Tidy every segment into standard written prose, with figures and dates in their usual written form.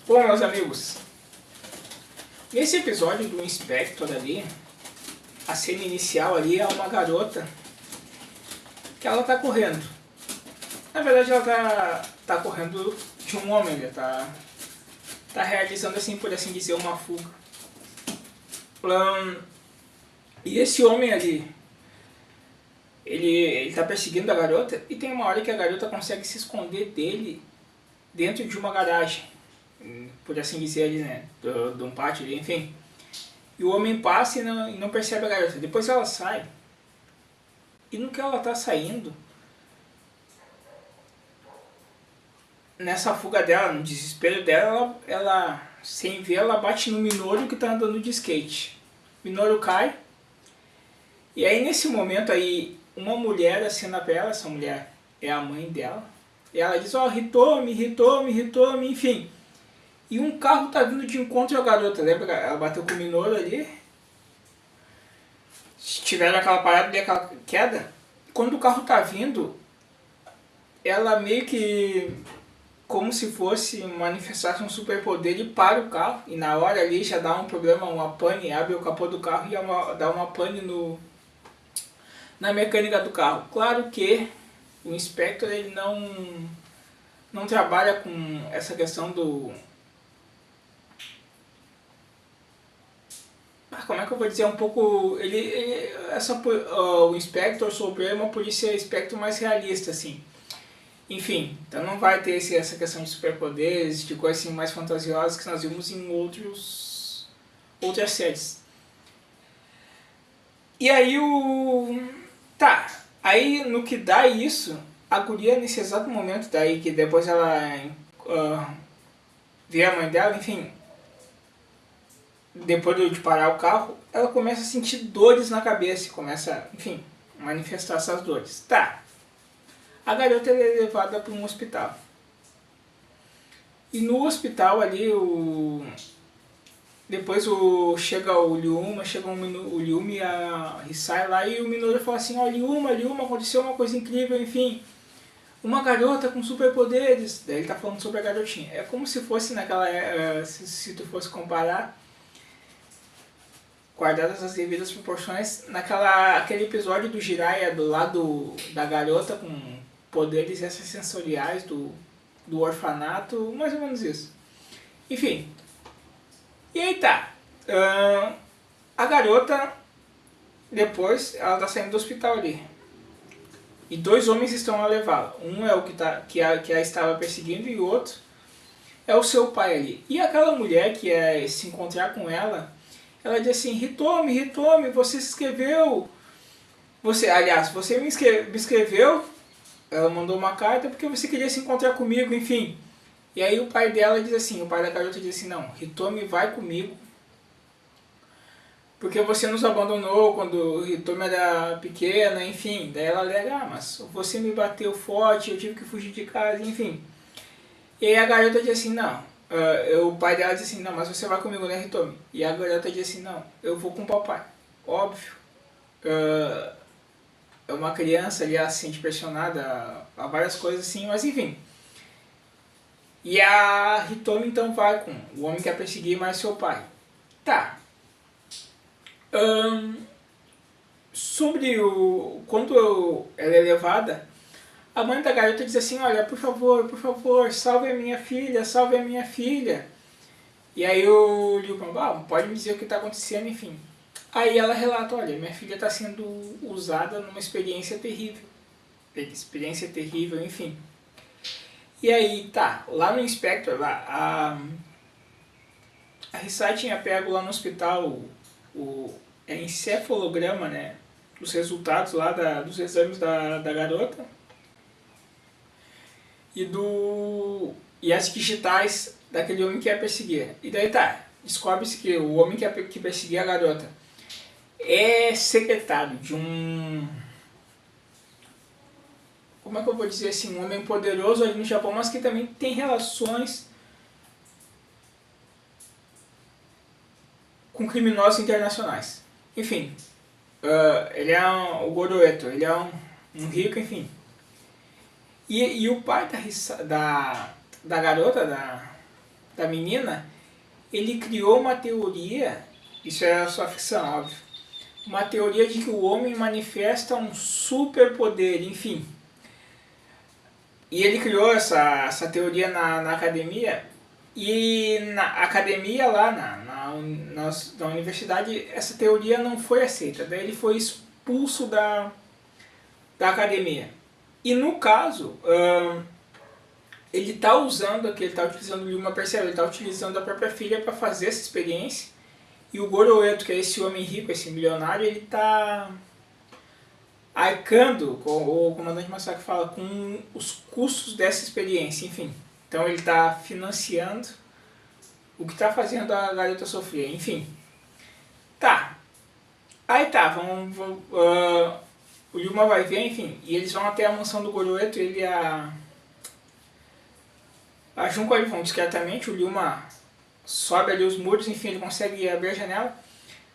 Bom, meus amigos, nesse episódio do Inspector ali, a cena inicial ali é uma garota que ela tá correndo. Na verdade ela tá correndo de um homem, ele tá realizando, assim, por assim dizer, uma fuga. E esse homem ali, ele tá perseguindo a garota e tem uma hora que a garota consegue se esconder dele dentro de uma garagem, por assim dizer ali, né, de um pátio ali, enfim. E o homem passa e não percebe a garota. Depois ela sai. E no que ela tá saindo, nessa fuga dela, no desespero dela, ela sem ver, ela bate no Minoru que tá andando de skate. O Minoru cai. E aí nesse momento aí, uma mulher acena pra ela, essa mulher é a mãe dela. E ela diz, ó, Hitomi, enfim. E um carro tá vindo de encontro à garota, lembra? Ela bateu com o Minoru ali. Tiveram aquela parada e aquela queda. Quando o carro tá vindo, ela meio que, como se fosse manifestasse um superpoder, e para o carro. E na hora ali já dá um problema, uma pane, abre o capô do carro e dá uma pane na mecânica do carro. Claro que o Inspector ele não trabalha com essa questão do... Como é que eu vou dizer? Um pouco... o Inspector sobre uma polícia Spectre mais realista, assim. Enfim, então não vai ter essa questão de superpoderes, de coisas assim mais fantasiosas que nós vimos em outras séries. E aí aí no que dá isso, a guria nesse exato momento daí, que depois ela vê a mãe dela, enfim, depois de parar o carro, ela começa a sentir dores na cabeça, começa, enfim, manifestar essas dores. A garota é levada para um hospital. E no hospital ali, depois chega o Ryuma, o Ryuma e a Hisai lá, e o Minoru fala assim, ó, Ryuma, aconteceu uma coisa incrível, enfim. Uma garota com superpoderes. Daí ele tá falando sobre a garotinha. É como se fosse naquela... se tu fosse comparar, guardadas as devidas proporções, aquele episódio do Jiraiya do lado da garota com poderes extrasensoriais do orfanato, mais ou menos isso. Enfim. E aí a garota, depois, ela tá saindo do hospital ali. E dois homens estão a levá-la. Um é o que a estava perseguindo e o outro é o seu pai ali. E aquela mulher que é se encontrar com ela, ela diz assim, Hitomi, você se inscreveu. Você me escreveu. Ela mandou uma carta porque você queria se encontrar comigo, enfim. E aí o pai dela diz assim, o pai da garota diz assim, não, Hitomi vai comigo. Porque você nos abandonou quando Hitomi era pequena, enfim. Daí ela alega, mas você me bateu forte, eu tive que fugir de casa, enfim. E aí a garota diz assim, não. O pai dela diz assim, não, mas você vai comigo, né, Hitomi? E a garota diz assim, não, eu vou com o papai. Óbvio. É uma criança ali, ela se sente pressionada a várias coisas assim, mas enfim. E a Hitomi então vai com o homem que quer perseguir mais seu pai. Sobre quando ela é levada, a mãe da garota diz assim, olha, por favor, salve a minha filha. E aí o Ryuma, pode me dizer o que está acontecendo, enfim. Aí ela relata, olha, minha filha está sendo usada numa experiência terrível. Enfim. E aí, lá no Inspector, a Hisai tinha pego lá no hospital o encefalograma, né, os resultados lá dos exames da garota e as digitais daquele homem que ia perseguir. E daí descobre-se que o homem que perseguia a garota é secretário de um... Como é que eu vou dizer assim? Um homem poderoso ali no Japão, mas que também tem relações com criminosos internacionais. Enfim, ele é o Goroeto, ele é um rico, enfim. E o pai da garota, da menina, ele criou uma teoria, isso é a sua ficção, óbvio, uma teoria de que o homem manifesta um superpoder, enfim. E ele criou essa teoria na academia, e na academia lá na universidade, essa teoria não foi aceita, daí ele foi expulso da academia. E no caso, ele está usando aqui, ele está utilizando o Yuma Percebe, ele está utilizando a própria filha para fazer essa experiência. E o Goroeto, que é esse homem rico, esse milionário, ele está arcando, o comandante Masaki fala, com os custos dessa experiência, enfim. Então ele está financiando o que está fazendo a garota sofrer, enfim. Tá. Aí tá, o Yuma vai ver, enfim, e eles vão até a mansão do Goroeto, ele e a Junko ali vão discretamente, o Yuma sobe ali os muros, enfim, ele consegue abrir a janela.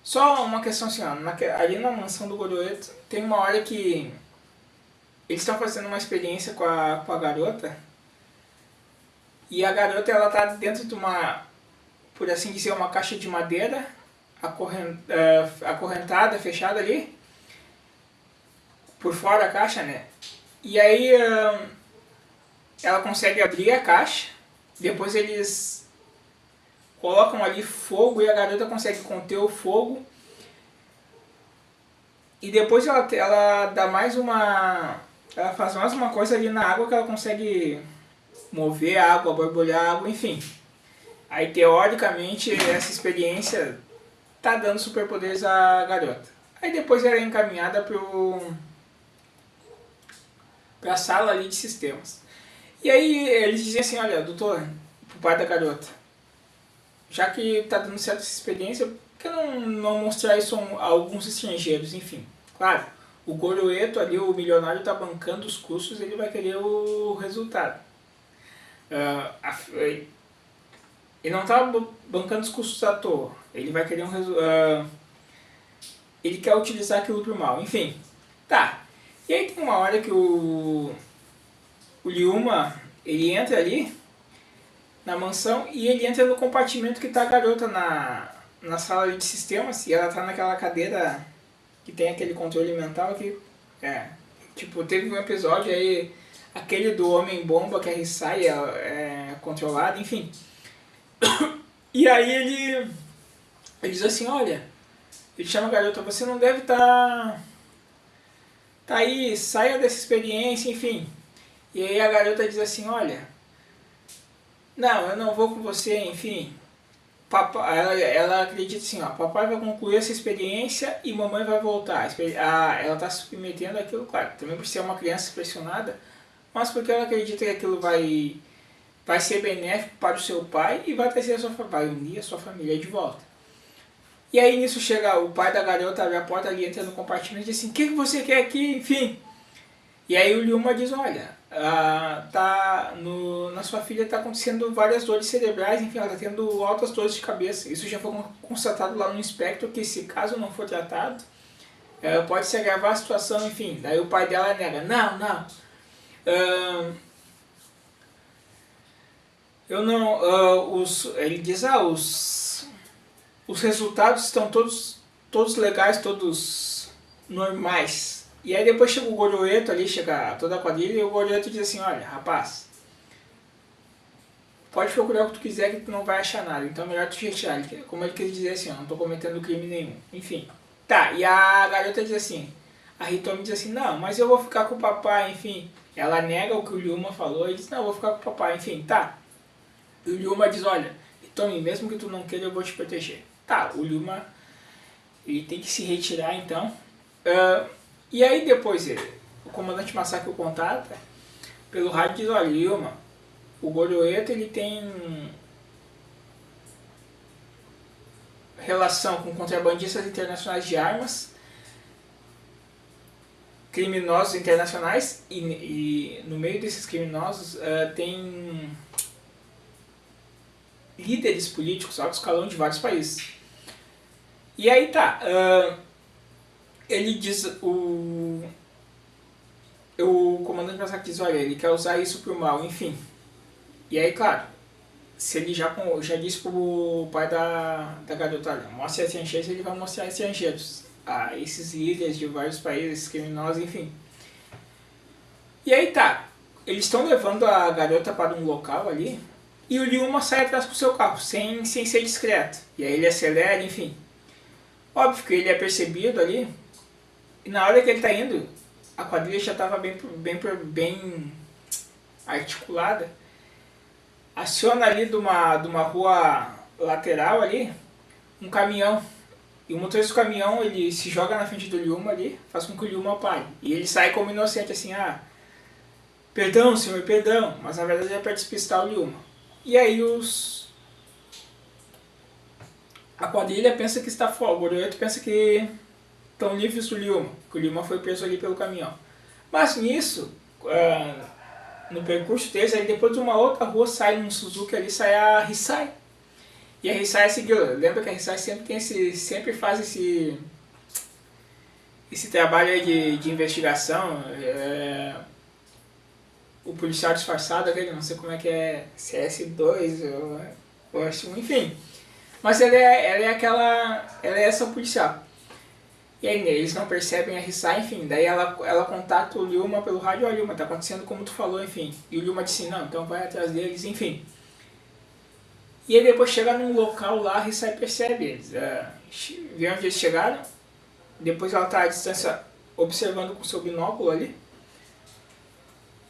Só uma questão assim, ó, ali na mansão do Goroeto tem uma hora que eles estão fazendo uma experiência com a garota, e a garota ela tá dentro de uma, por assim dizer, uma caixa de madeira acorrentada, fechada ali, por fora da caixa, né? E aí ela consegue abrir a caixa, depois eles colocam ali fogo e a garota consegue conter o fogo. E depois ela dá mais uma... ela faz mais uma coisa ali na água que ela consegue mover a água, borbulhar a água, enfim. Aí teoricamente essa experiência tá dando superpoderes à garota. Aí depois ela é encaminhada pra sala ali de sistemas. E aí eles dizem assim, olha, doutor, pro pai da garota, já que tá dando certa essa experiência, por que não mostrar isso a alguns estrangeiros, enfim. Claro, o Goroeto ali, o milionário, tá bancando os custos, ele vai querer o resultado. Ele não tá bancando os custos à toa, ele vai querer um resultado. Ele quer utilizar aquilo pro mal, enfim. Tá. E aí tem uma hora que o Ryuma, ele entra ali na mansão e ele entra no compartimento que tá a garota na sala de sistemas, e ela tá naquela cadeira que tem aquele controle mental que tipo, teve um episódio aí, aquele do Homem-Bomba que a Risai é controlado, enfim. E aí ele diz assim, olha, ele chama a garota, você não deve tá aí, saia dessa experiência, enfim. E aí a garota diz assim, olha, não, eu não vou com você, enfim. Ela acredita assim, ó, papai vai concluir essa experiência e mamãe vai voltar. Ela está se submetendo àquilo, claro, também por ser uma criança pressionada, mas porque ela acredita que aquilo vai ser benéfico para o seu pai e vai trazer vai unir a sua família de volta. E aí nisso chega o pai da garota, abre a porta ali, entra no compartimento e diz assim, o que você quer aqui, enfim. E aí o Ryuma diz, olha, na sua filha está acontecendo várias dores cerebrais, enfim, ela está tendo altas dores de cabeça. Isso já foi constatado lá no inspector, que se caso não for tratado, pode se agravar a situação, enfim. Daí o pai dela nega, não. Eu não, ele diz, os resultados estão todos legais, todos normais. E aí depois chega o Goroeto ali, chega toda a quadrilha, e o Goroeto diz assim, olha, rapaz, pode procurar o que tu quiser que tu não vai achar nada, então é melhor tu retirar. Como ele quis dizer assim, ó, não tô cometendo crime nenhum. Enfim. Tá, e a garota diz assim, a Hitomi diz assim, não, mas eu vou ficar com o papai, enfim. Ela nega o que o Ryuma falou e diz, não, eu vou ficar com o papai, enfim, tá. E o Ryuma diz, olha, Hitomi, mesmo que tu não queira, eu vou te proteger. Tá, o Ryuma, ele tem que se retirar então. E aí depois o comandante Masaki o contata pelo rádio e diz, olha, Ryuma, o Goroeto ele tem relação com contrabandistas internacionais de armas, criminosos internacionais, e no meio desses criminosos tem líderes políticos, alto escalão de vários países. E aí tá, ele diz, o comandante Masaki diz, olha, ele quer usar isso pro mal, enfim. E aí, claro, se ele já disse pro pai da garota, olha, mostra estrangeiros, ele vai mostrar estrangeiros. Esses líderes de vários países, criminosos, enfim. E aí tá, eles estão levando a garota para um local ali, e o Ryuma sai atrás com o seu carro, sem ser discreto. E aí ele acelera, enfim. Óbvio que ele é percebido ali, e na hora que ele tá indo, a quadrilha já estava bem articulada. Aciona ali de uma rua lateral ali, um caminhão. E o motorista do caminhão, ele se joga na frente do Ryuma ali, faz com que o Ryuma pare. E ele sai como inocente, assim, perdão, senhor, perdão. Mas na verdade é para despistar o Ryuma. E aí a quadrilha pensa que está fora, o Goroyoto pensa que estão livres do Ryuma, que o Ryuma foi preso ali pelo caminhão. Mas nisso, no percurso deles, aí depois de uma outra rua sai um Suzuki ali, sai a Hisai. E a Hisai seguiu. Lembra que a Hisai sempre faz esse trabalho aí de investigação. O policial disfarçado, aquele, não sei como é que é, se é S2 ou S1, enfim. Mas ela é essa policial. E aí eles não percebem a Hisai, enfim, daí ela contata o Ryuma pelo rádio, olha Ryuma, tá acontecendo como tu falou, enfim. E o Ryuma disse, não, então vai atrás deles, enfim. E aí depois chega num local lá, a Hisai percebe eles, vê onde eles chegaram, depois ela tá à distância observando com seu binóculo ali.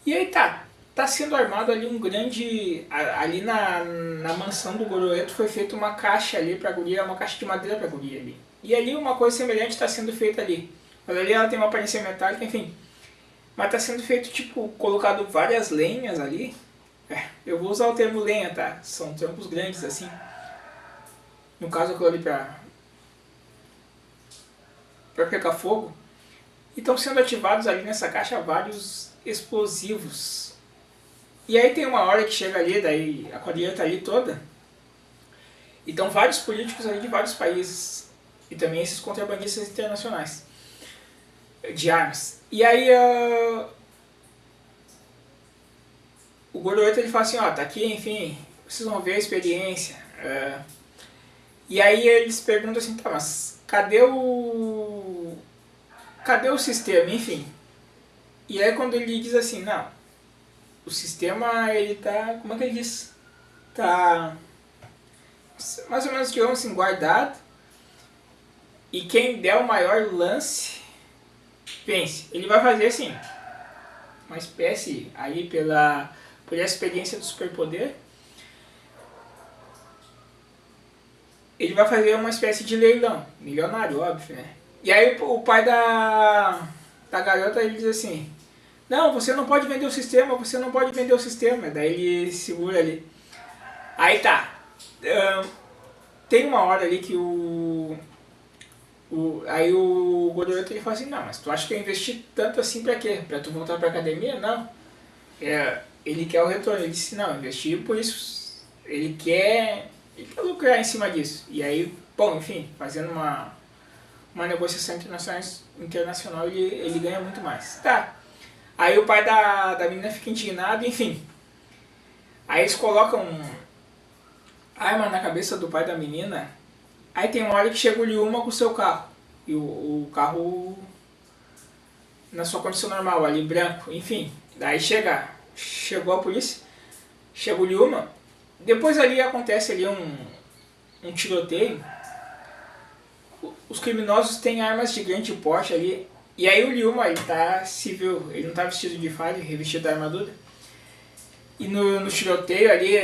E aí tá sendo armado ali um grande, ali na mansão do Goroyoto foi feita uma caixa ali pra guria, uma caixa de madeira pra guria ali. E ali uma coisa semelhante está sendo feita ali. Mas ali ela tem uma aparência metálica, enfim. Mas está sendo feito, tipo, colocado várias lenhas ali. Eu vou usar o termo lenha, tá? São troncos grandes, assim. No caso, aquilo ali pra pegar fogo. E estão sendo ativados ali nessa caixa vários explosivos. E aí tem uma hora que chega ali, daí a quadrilha tá ali toda. E estão vários políticos ali de vários países. E também esses contrabandistas internacionais de armas. E aí o Goroyoto ele fala assim, tá aqui, enfim, vocês vão ver a experiência. E aí eles perguntam assim, tá, mas cadê o sistema, enfim. E aí quando ele diz assim, não, o sistema ele tá, como é que ele diz? Tá mais ou menos, digamos assim, guardado. E quem der o maior lance, pense, ele vai fazer assim, uma espécie aí por essa experiência do superpoder, ele vai fazer uma espécie de leilão, milionário, óbvio, né? E aí o pai da garota ele diz assim, não, você não pode vender o sistema, você não pode vender o sistema, daí ele segura ali. Aí tá, tem uma hora ali que aí o Goroyoto ele fala assim, não, mas tu acha que eu investi tanto assim pra quê? Pra tu voltar pra academia? Não. Ele quer o retorno. Ele disse, não, eu investi por isso. Ele quer lucrar em cima disso. E aí, bom, enfim, fazendo uma negociação internacional ele ganha muito mais. Tá. Aí o pai da menina fica indignado, enfim. Aí eles colocam arma na cabeça do pai da menina. Aí tem uma hora que chega o Ryuma com o seu carro. E o carro na sua condição normal, ali branco, enfim. Daí chegou a polícia, chega o Ryuma. Depois ali acontece ali um tiroteio. Os criminosos têm armas de grande porte ali. E aí o Ryuma, ele tá civil, ele não tá vestido de farda, revestido da armadura. E no tiroteio ali,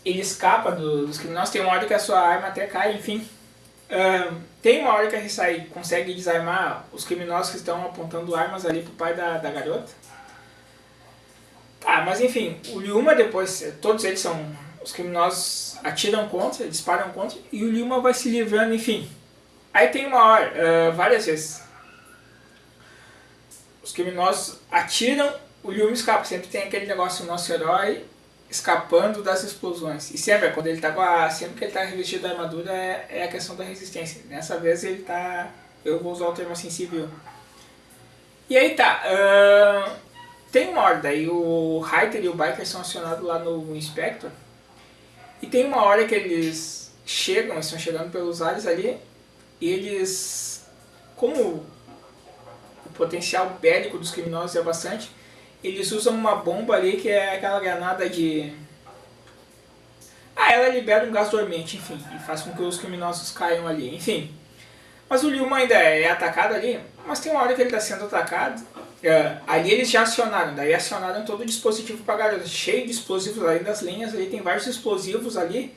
ele escapa dos criminosos, tem uma hora que a sua arma até cai, enfim. Tem uma hora que a Hisai consegue desarmar os criminosos que estão apontando armas ali pro pai da garota. Tá, mas enfim, o Ryuma depois, todos eles são, os criminosos atiram contra, disparam contra, e o Ryuma vai se livrando, enfim. Aí tem uma hora, várias vezes, os criminosos atiram, o Ryuma escapa, sempre tem aquele negócio, o nosso herói escapando das explosões. E sempre, quando ele tá sempre que ele tá revestido da armadura, é a questão da resistência. Nessa vez ele tá, eu vou usar o termo assim, civil. E aí tá, tem uma hora, daí o Ryder e o Biker são acionados lá no Inspector. E tem uma hora que eles estão chegando pelos ares ali, e eles, como o potencial bélico dos criminosos é bastante, eles usam uma bomba ali que é aquela granada de... ela libera um gás dormente, enfim, e faz com que os criminosos caiam ali, enfim. Mas o Luma ainda é atacado ali, mas tem uma hora que ele está sendo atacado. Ali eles já acionaram, daí acionaram todo o dispositivo para garota, cheio de explosivos, além das linhas, ali tem vários explosivos ali.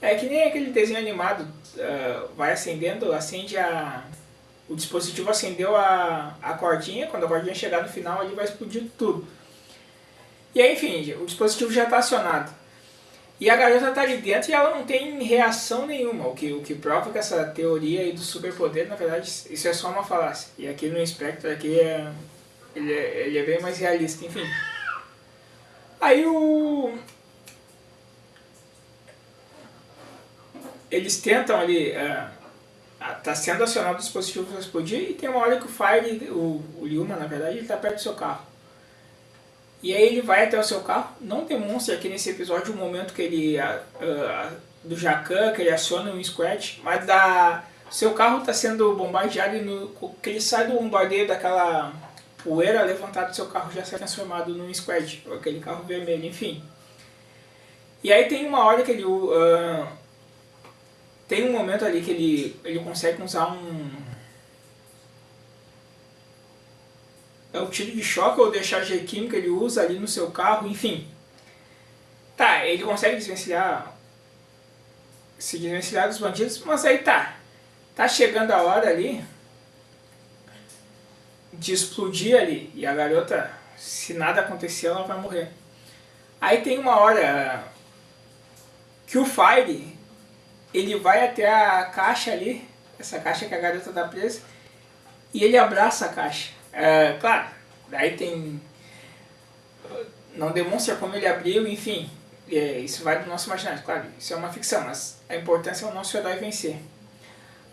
É que nem aquele desenho animado, vai acendendo, o dispositivo acendeu a cordinha, quando a cordinha chegar no final ali vai explodir tudo. E aí, enfim, o dispositivo já está acionado. E a garota está ali dentro e ela não tem reação nenhuma, o que prova que essa teoria aí do superpoder, na verdade, isso é só uma falácia. E aqui no Spectre, ele é bem mais realista, enfim. Aí eles tentam ali, tá sendo acionado o dispositivo para explodir, e tem uma hora que o Fire, o Luma, na verdade, ele está perto do seu carro. E aí ele vai até o seu carro, não demonstra aqui nesse episódio o momento que ele, do Jacan, que ele aciona um Scratch, mas seu carro está sendo bombardeado e que ele sai do bombardeio daquela poeira levantada do seu carro já sai transformado num Scratch, aquele carro vermelho, enfim. E aí tem uma hora que ele... tem um momento ali que ele consegue usar o tiro de choque ou deixargem química, ele usa ali no seu carro, enfim. Tá, ele consegue se desvencilhar dos bandidos, mas aí tá chegando a hora ali de explodir ali, e a garota, se nada acontecer, ela vai morrer. Aí tem uma hora que o Fire, ele vai até a caixa ali, essa caixa que a garota tá presa, e ele abraça a caixa. Claro, daí tem... não demonstra como ele abriu, enfim, isso vai do nosso imaginário, claro, isso é uma ficção, mas a importância é o nosso herói vencer.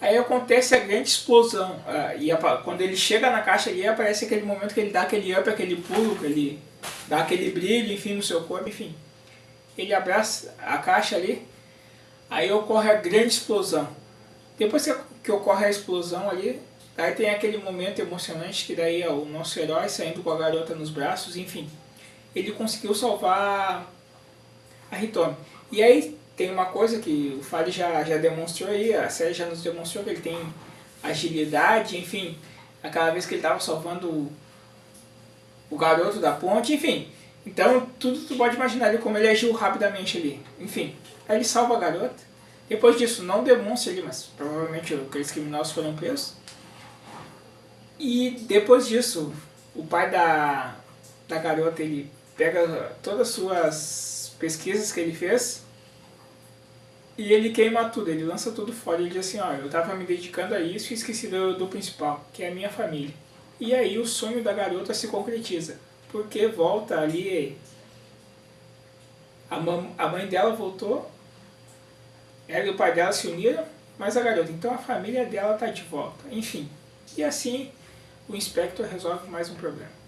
Aí acontece a grande explosão, e quando ele chega na caixa ali, aparece aquele momento que ele dá aquele up, aquele pulo, que ele dá aquele brilho, enfim, no seu corpo, enfim. Ele abraça a caixa ali, aí ocorre a grande explosão. Depois que ocorre a explosão ali, aí tem aquele momento emocionante que daí é o nosso herói saindo com a garota nos braços, enfim. Ele conseguiu salvar a Hitomi. E aí tem uma coisa que o Fari já demonstrou aí, a série já nos demonstrou que ele tem agilidade, enfim. Aquela vez que ele estava salvando o garoto da ponte, enfim. Então tudo tu pode imaginar ali como ele agiu rapidamente ali. Enfim, aí ele salva a garota. Depois disso, não demonstra ali, mas provavelmente aqueles criminosos foram presos. E depois disso, o pai da garota, ele pega todas as suas pesquisas que ele fez e ele queima tudo, ele lança tudo fora. Ele diz assim, eu estava me dedicando a isso e esqueci do principal, que é a minha família. E aí o sonho da garota se concretiza, porque volta ali, a mãe dela voltou, ela e o pai dela se uniram, mas a garota, então a família dela está de volta, enfim. E assim o Inspector resolve mais um problema.